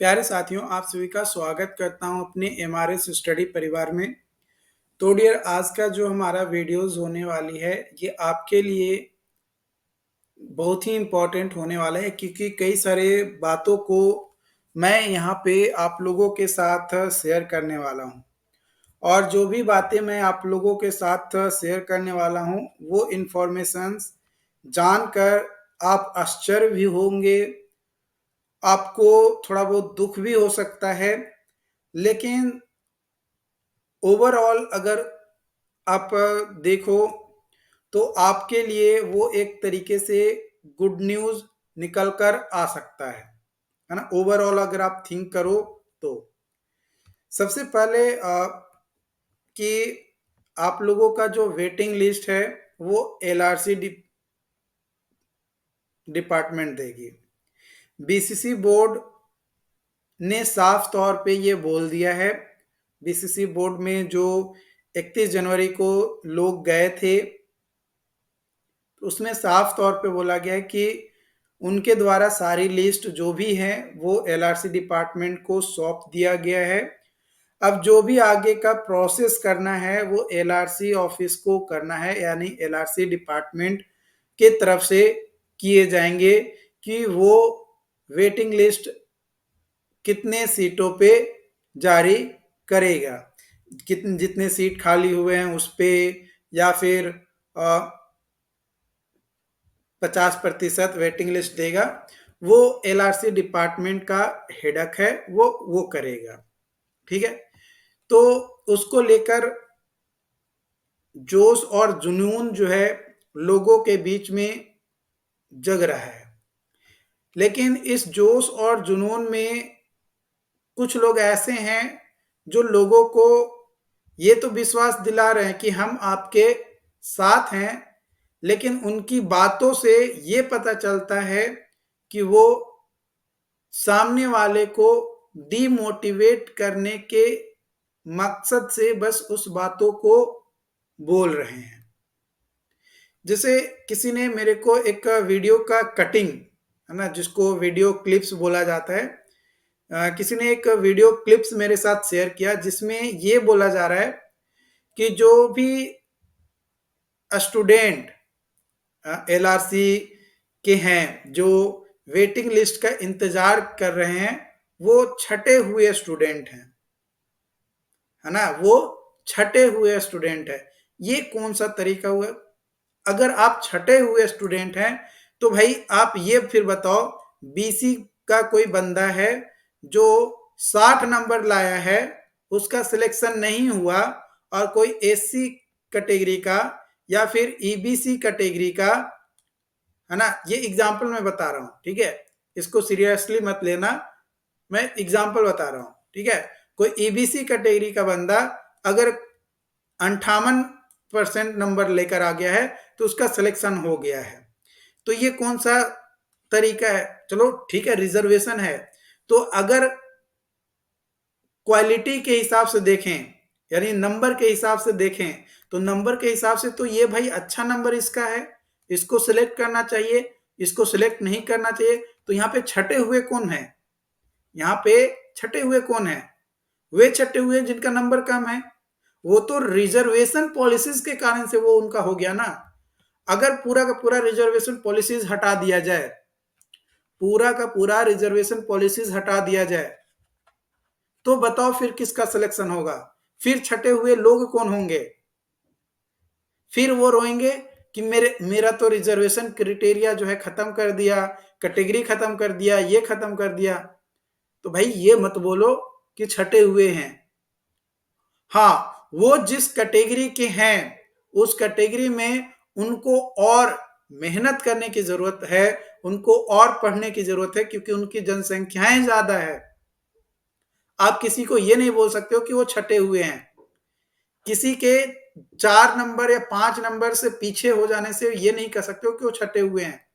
प्यारे साथियों, आप सभी का स्वागत करता हूं अपने एमआरएस स्टडी परिवार में। तो डियर, आज का जो हमारा वीडियोस होने वाली है, ये आपके लिए बहुत ही इम्पोर्टेंट होने वाला है, क्योंकि कई सारे बातों को मैं यहाँ पे आप लोगों के साथ शेयर करने वाला हूँ। और जो भी बातें मैं आप लोगों के साथ शेयर करने वाला हूँ, वो इन्फॉर्मेशंस जानकर आप आश्चर्य भी होंगे, आपको थोड़ा बहुत दुख भी हो सकता है, लेकिन ओवरऑल अगर आप देखो तो आपके लिए वो एक तरीके से गुड न्यूज़ निकल कर आ सकता है ना? ओवरऑल अगर आप थिंक करो तो सबसे पहले कि आप लोगों का जो वेटिंग लिस्ट है वो एलआरसी डिपार्टमेंट देगी। बीसीसी बोर्ड ने साफ तौर पे ये बोल दिया है। बीसीसी बोर्ड में जो 31 जनवरी को लोग गए थे, तो उसमें साफ तौर पे बोला गया है कि उनके द्वारा सारी लिस्ट जो भी है वो एलआरसी डिपार्टमेंट को सौंप दिया गया है। अब जो भी आगे का प्रोसेस करना है वो एलआरसी ऑफिस को करना है, यानी एलआरसी डिपार्टमेंट के तरफ से किए जाएंगे कि वो वेटिंग लिस्ट कितने सीटों पे जारी करेगा, कितने जितने सीट खाली हुए हैं उस पे, या फिर 50% वेटिंग लिस्ट देगा। वो एलआरसी डिपार्टमेंट का हेडक है, वो करेगा। ठीक है, तो उसको लेकर जोश और जुनून जो है लोगों के बीच में जग रहा है। लेकिन इस जोश और जुनून में कुछ लोग ऐसे हैं जो लोगों को ये तो विश्वास दिला रहे हैं कि हम आपके साथ हैं, लेकिन उनकी बातों से ये पता चलता है कि वो सामने वाले को डिमोटिवेट करने के मकसद से बस उस बातों को बोल रहे हैं। जैसे किसी ने मेरे को एक वीडियो का कटिंग, है ना, जिसको वीडियो क्लिप्स बोला जाता है, किसी ने एक वीडियो क्लिप्स मेरे साथ शेयर किया जिसमें ये बोला जा रहा है कि जो भी स्टूडेंट एलआरसी के हैं, जो वेटिंग लिस्ट का इंतजार कर रहे हैं, वो छटे हुए स्टूडेंट हैं, है ना, वो छटे हुए स्टूडेंट है। ये कौन सा तरीका हुआ? अगर आप छटे हुए स्टूडेंट हैं तो भाई आप ये फिर बताओ, बीसी का कोई बंदा है जो 60 नंबर लाया है, उसका सिलेक्शन नहीं हुआ, और कोई एससी कैटेगरी का या फिर ईबीसी कैटेगरी का, है ना, ये एग्जाम्पल मैं बता रहा हूँ, ठीक है, इसको सीरियसली मत लेना, मैं एग्जाम्पल बता रहा हूँ, ठीक है। कोई ईबीसी कैटेगरी का बंदा अगर 58% नंबर लेकर आ गया है तो उसका सिलेक्शन हो गया है। तो ये कौन सा तरीका है? चलो ठीक है, रिजर्वेशन है, तो अगर क्वालिटी के हिसाब से देखें, यानी नंबर के हिसाब से देखें, तो नंबर के हिसाब से तो ये भाई अच्छा नंबर इसका है, इसको सिलेक्ट करना चाहिए, इसको सिलेक्ट नहीं करना चाहिए। तो यहाँ पे छटे हुए कौन है? यहाँ पे छटे हुए कौन है? वे छटे हुए जिनका नंबर कम है। वो तो रिजर्वेशन पॉलिसीज के कारण से वो उनका हो गया ना। अगर पूरा का पूरा रिजर्वेशन पॉलिसीज हटा दिया जाए, पूरा का पूरा रिजर्वेशन पॉलिसीज हटा दिया जाए, तो बताओ फिर किसका सिलेक्शन होगा? फिर छटे हुए लोग कौन होंगे? फिर वो रोएंगे कि मेरा तो रिजर्वेशन क्राइटेरिया जो है खत्म कर दिया, कैटेगरी खत्म कर दिया, ये खत्म कर दिया। तो भाई ये मत बोलो कि छटे हुए हैं। हाँ, वो जिस कैटेगरी के हैं उस कैटेगरी में उनको और मेहनत करने की जरूरत है, उनको और पढ़ने की जरूरत है, क्योंकि उनकी जनसंख्याएं ज्यादा है। आप किसी को ये नहीं बोल सकते हो कि वो छटे हुए हैं। किसी के 4 नंबर या 5 नंबर से पीछे हो जाने से ये नहीं कह सकते हो कि वो छटे हुए हैं।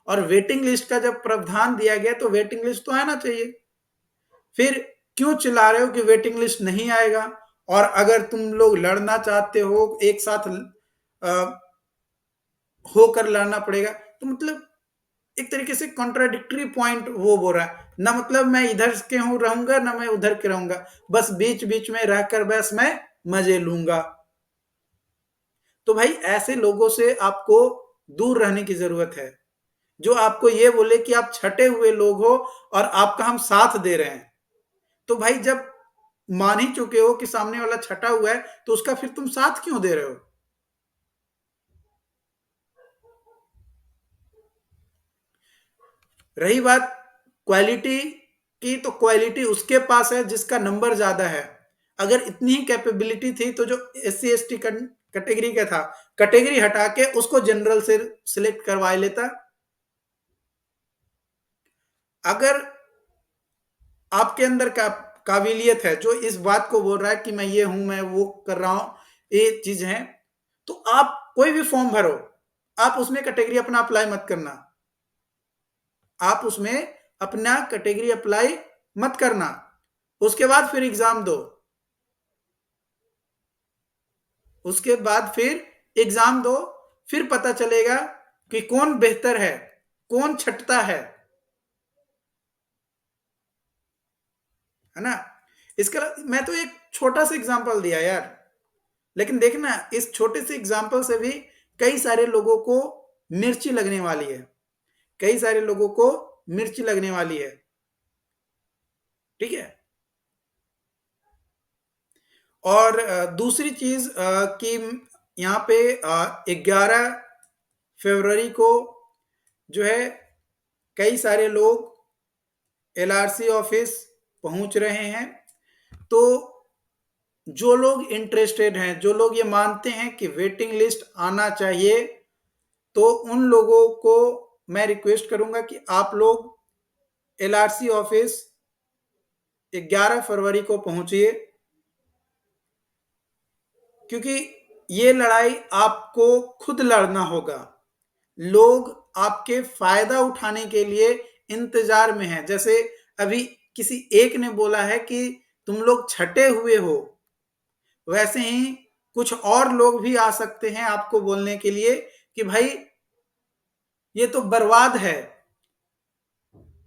और वेटिंग लिस्ट का जब प्रावधान दिया गया तो वेटिंग लिस्ट तो आना चाहिए। फिर क्यों चिल्ला रहे हो कि वेटिंग लिस्ट नहीं आएगा? और अगर तुम लोग लड़ना चाहते हो, एक साथ होकर लड़ना पड़ेगा, तो मतलब एक तरीके से कॉन्ट्राडिक्टरी पॉइंट वो बोल रहा है ना, मतलब मैं इधर के हूं रहूंगा ना मैं उधर के रहूंगा, बस बीच बीच में रहकर बस मैं मजे लूंगा। तो भाई ऐसे लोगों से आपको दूर रहने की जरूरत है, जो आपको ये बोले कि आप छटे हुए लोग हो और आपका हम साथ दे रहे हैं। तो भाई जब मान ही चुके हो कि सामने वाला छटा हुआ है तो उसका फिर तुम साथ क्यों दे रहे हो? रही बात क्वालिटी की, तो क्वालिटी उसके पास है जिसका नंबर ज्यादा है। अगर इतनी ही कैपेबिलिटी थी तो जो SC ST कैटेगरी का था, कैटेगरी हटा के उसको जनरल से सिलेक्ट करवा लेता। अगर आपके अंदर का काबिलियत है, जो इस बात को बोल रहा है कि मैं ये हूं, मैं वो कर रहा हूं, ये चीज है, तो आप कोई भी फॉर्म भरो, आप उसमें कैटेगरी अपना अप्लाई मत करना। आप उसमें अपना कैटेगरी अप्लाई मत करना। उसके बाद फिर एग्जाम दो, उसके बाद फिर एग्जाम दो, फिर पता चलेगा कि कौन बेहतर है, कौन छटता है ना। इसका मैं तो एक छोटा सा एग्जांपल दिया यार, लेकिन देखना इस छोटे से एग्जांपल से भी कई सारे लोगों को मिर्ची लगने वाली है, कई सारे लोगों को मिर्ची लगने वाली है। ठीक है। और दूसरी चीज कि यहाँ पे 11 फरवरी को जो है कई सारे लोग LRC ऑफिस पहुंच रहे हैं। तो जो लोग इंटरेस्टेड हैं, जो लोग ये मानते हैं कि वेटिंग लिस्ट आना चाहिए, तो उन लोगों को मैं रिक्वेस्ट करूंगा कि आप लोग LRC ऑफिस 11 फरवरी को पहुंचिए, क्योंकि ये लड़ाई आपको खुद लड़ना होगा। लोग आपके फायदा उठाने के लिए इंतजार में हैं। जैसे अभी किसी एक ने बोला है कि तुम लोग छटे हुए हो, वैसे ही कुछ और लोग भी आ सकते हैं आपको बोलने के लिए कि भाई ये तो बर्बाद है,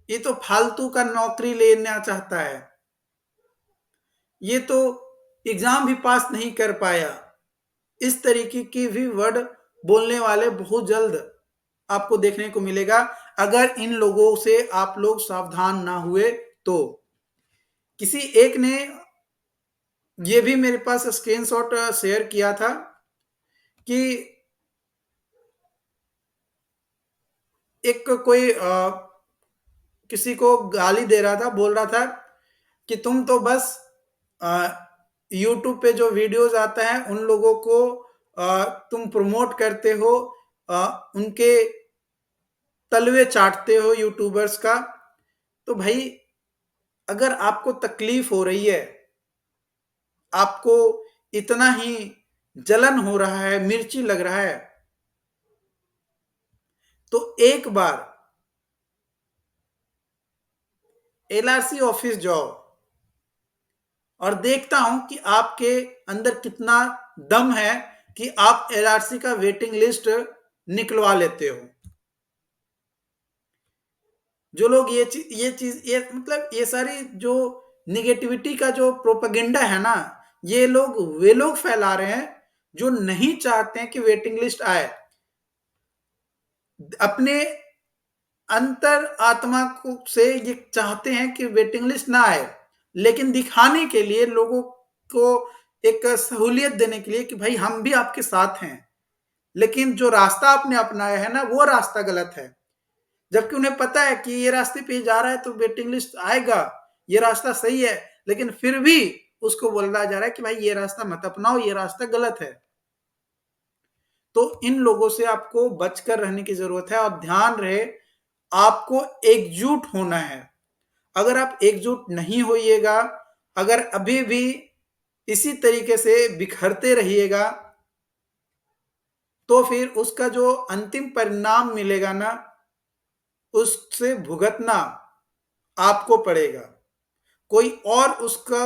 ये तो फालतू का नौकरी लेना चाहता है, ये तो एग्जाम भी पास नहीं कर पाया। इस तरीके की भी वर्ड बोलने वाले बहुत जल्द आपको देखने को मिलेगा, अगर इन लोगों से आप लोग सावधान ना हुए तो। किसी एक ने ये भी मेरे पास स्क्रीनशॉट शेयर किया था कि एक कोई किसी को गाली दे रहा था, बोल रहा था कि तुम तो बस यूट्यूब पे जो वीडियोस आता है उन लोगों को तुम प्रमोट करते हो, उनके तलवे चाटते हो यूट्यूबर्स का। तो भाई अगर आपको तकलीफ हो रही है, आपको इतना ही जलन हो रहा है, मिर्ची लग रहा है, तो एक बार LRC ऑफिस जाओ और देखता हूं कि आपके अंदर कितना दम है कि आप LRC का वेटिंग लिस्ट निकलवा लेते हो। जो लोग ये मतलब ये सारी जो निगेटिविटी का जो प्रोपेगेंडा है ना, ये लोग वे लोग फैला रहे हैं जो नहीं चाहते हैं कि वेटिंग लिस्ट आए। अपने अंतर आत्मा को से ये चाहते हैं कि वेटिंग लिस्ट ना आए, लेकिन दिखाने के लिए लोगों को एक सहूलियत देने के लिए कि भाई हम भी आपके साथ हैं, लेकिन जो रास्ता आपने अपनाया है ना वो रास्ता गलत है। जबकि उन्हें पता है कि ये रास्ते पे जा रहा है तो वेटिंग लिस्ट आएगा, ये रास्ता सही है, लेकिन फिर भी उसको बोला जा रहा है कि भाई ये रास्ता मत अपनाओ, ये रास्ता गलत है। तो इन लोगों से आपको बचकर रहने की जरूरत है। और ध्यान रहे, आपको एकजुट होना है। अगर आप एकजुट नहीं होइएगा, अगर अभी भी इसी तरीके से बिखरते रहिएगा, तो फिर उसका जो अंतिम परिणाम मिलेगा ना, उससे भुगतना आपको पड़ेगा। कोई और उसका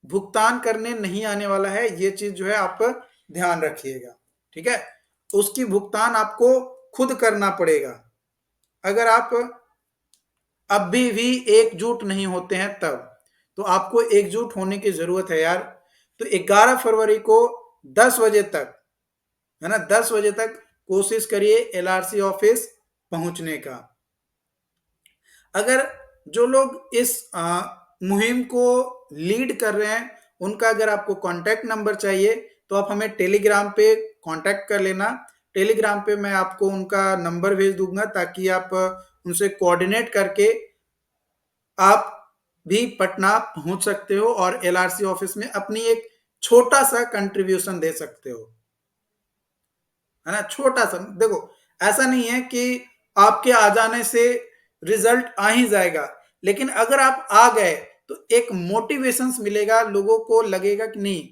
भुगतान करने नहीं आने वाला है, ये चीज जो है आप ध्यान रखिएगा। ठीक है, उसकी भुगतान आपको खुद करना पड़ेगा। अगर आप अभी भी एकजुट नहीं होते हैं तब, तो आपको एकजुट होने की जरूरत है यार। तो 11 फरवरी को 10 बजे तक, है ना, 10 बजे तक कोशिश करिए एलआरसी ऑफिस पहुंचने का। अगर जो लोग इस मुहिम को लीड कर रहे हैं, उनका अगर आपको कांटेक्ट नंबर चाहिए तो आप हमें टेलीग्राम पे कांटेक्ट कर लेना। टेलीग्राम पे मैं आपको उनका नंबर भेज दूंगा ताकि आप उनसे कोऑर्डिनेट करके आप भी पटना पहुंच सकते हो और एलआरसी ऑफिस में अपनी एक छोटा सा कंट्रीब्यूशन दे सकते हो, है ना। छोटा सा, देखो ऐसा नहीं है कि आपके आ जाने से रिजल्ट आ ही जाएगा, लेकिन अगर आप आ गए तो एक मोटिवेशंस मिलेगा, लोगों को लगेगा कि नहीं,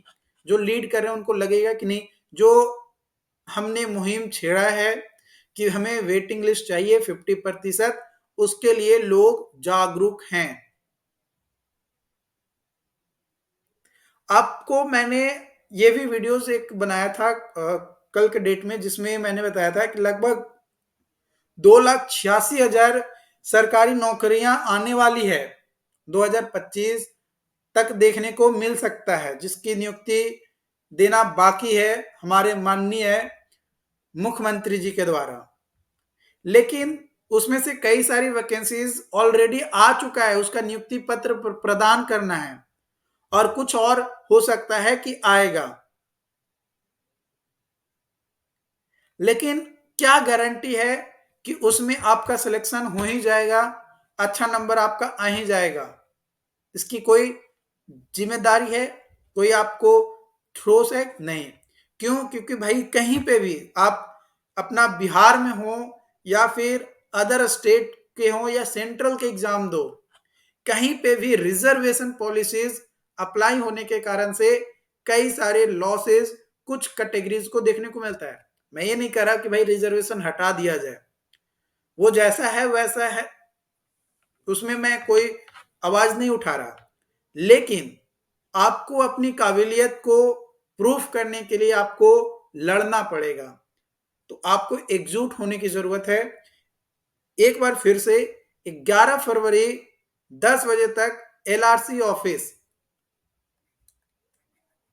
जो लीड कर रहे हैं उनको लगेगा कि नहीं, जो हमने मुहिम छेड़ा है कि हमें वेटिंग लिस्ट चाहिए 50%, उसके लिए लोग जागरूक हैं। आपको मैंने ये भी वीडियोस एक बनाया था कल के डेट में, जिसमें मैंने बताया था कि लगभग 2,86,000 सरकारी नौकरियां आने वाली है 2025 तक देखने को मिल सकता है, जिसकी नियुक्ति देना बाकी है हमारे माननीय मुख्यमंत्री जी के द्वारा। लेकिन उसमें से कई सारी वैकेंसीज ऑलरेडी आ चुका है, उसका नियुक्ति पत्र प्रदान करना है और कुछ और हो सकता है कि आएगा। लेकिन क्या गारंटी है कि उसमें आपका सिलेक्शन हो ही जाएगा, अच्छा नंबर आपका आ ही जाएगा? इसकी कोई जिम्मेदारी है, कोई आपको ठोस है? नहीं। क्यों? क्योंकि भाई कहीं पे भी आप अपना बिहार में हो या फिर अदर स्टेट के हो या सेंट्रल के एग्जाम दो, कहीं पे भी रिजर्वेशन पॉलिसीज अप्लाई होने के कारण से कई सारे लॉसेस कुछ कैटेगरीज को देखने को मिलता है। मैं ये नहीं कह रहा कि भाई रिजर्वेशन हटा दिया जाए, वो जैसा है वैसा है, उसमें मैं कोई आवाज नहीं उठा रहा, लेकिन आपको अपनी काबिलियत को प्रूफ करने के लिए आपको लड़ना पड़ेगा। तो आपको एकजुट होने की जरूरत है। एक बार फिर से 11 फरवरी 10 बजे तक एलआरसी ऑफिस,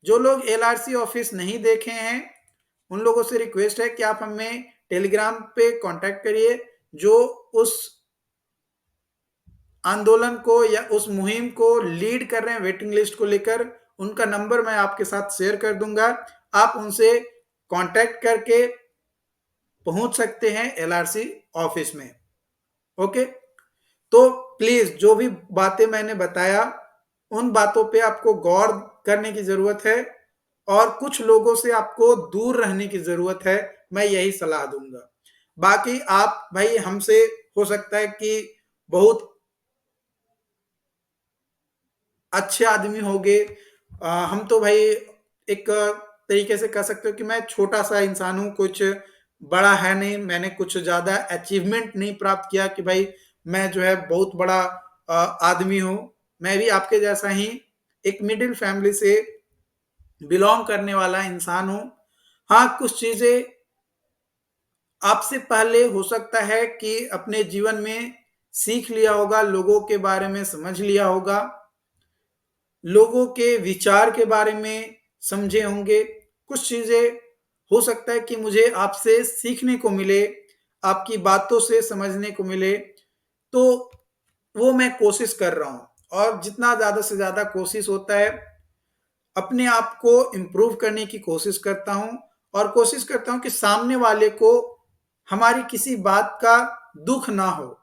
जो लोग एलआरसी ऑफिस नहीं देखे हैं उन लोगों से रिक्वेस्ट है कि आप हमें टेलीग्राम पे कांटेक्ट करिए। जो उस आंदोलन को या उस मुहिम को लीड कर रहे हैं वेटिंग लिस्ट को लेकर, उनका नंबर मैं आपके साथ शेयर कर दूंगा। आप उनसे कांटेक्ट करके पहुंच सकते हैं एलआरसी ऑफिस में। ओके, तो प्लीज जो भी बातें मैंने बताया उन बातों पे आपको गौर करने की जरूरत है और कुछ लोगों से आपको दूर रहने की जरूरत है, मैं यही सलाह दूंगा। बाकी आप भाई हमसे हो सकता है कि बहुत अच्छे आदमी होंगे, हम तो भाई एक तरीके से कह सकते हो कि मैं छोटा सा इंसान हूँ, कुछ बड़ा है नहीं, मैंने कुछ ज्यादा अचीवमेंट नहीं प्राप्त किया कि भाई मैं जो है बहुत बड़ा आदमी हूँ। मैं भी आपके जैसा ही एक मिडिल फैमिली से बिलोंग करने वाला इंसान हूँ। हाँ, कुछ चीजें आपसे पहले हो सकता है कि अपने जीवन में सीख लिया होगा, लोगों के बारे में समझ लिया होगा, लोगों के विचार के बारे में समझे होंगे। कुछ चीजें हो सकता है कि मुझे आपसे सीखने को मिले, आपकी बातों से समझने को मिले, तो वो मैं कोशिश कर रहा हूं। और जितना ज्यादा से ज्यादा कोशिश होता है, अपने आप को इम्प्रूव करने की कोशिश करता हूं और कोशिश करता हूं कि सामने वाले को हमारी किसी बात का दुख ना हो।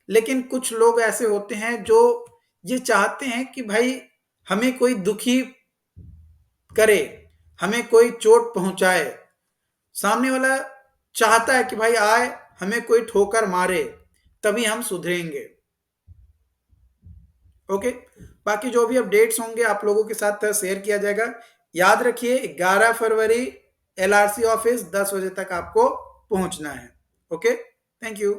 लेकिन कुछ लोग ऐसे होते हैं जो ये चाहते हैं कि भाई हमें कोई दुखी करे, हमें कोई चोट पहुंचाए। सामने वाला चाहता है कि भाई आए हमें कोई ठोकर मारे तभी हम सुधरेंगे। ओके, बाकी जो भी अपडेट्स होंगे आप लोगों के साथ शेयर किया जाएगा। याद रखिए 11 फरवरी एलआरसी ऑफिस 10 बजे तक आपको पहुंचना है। Okay, thank you.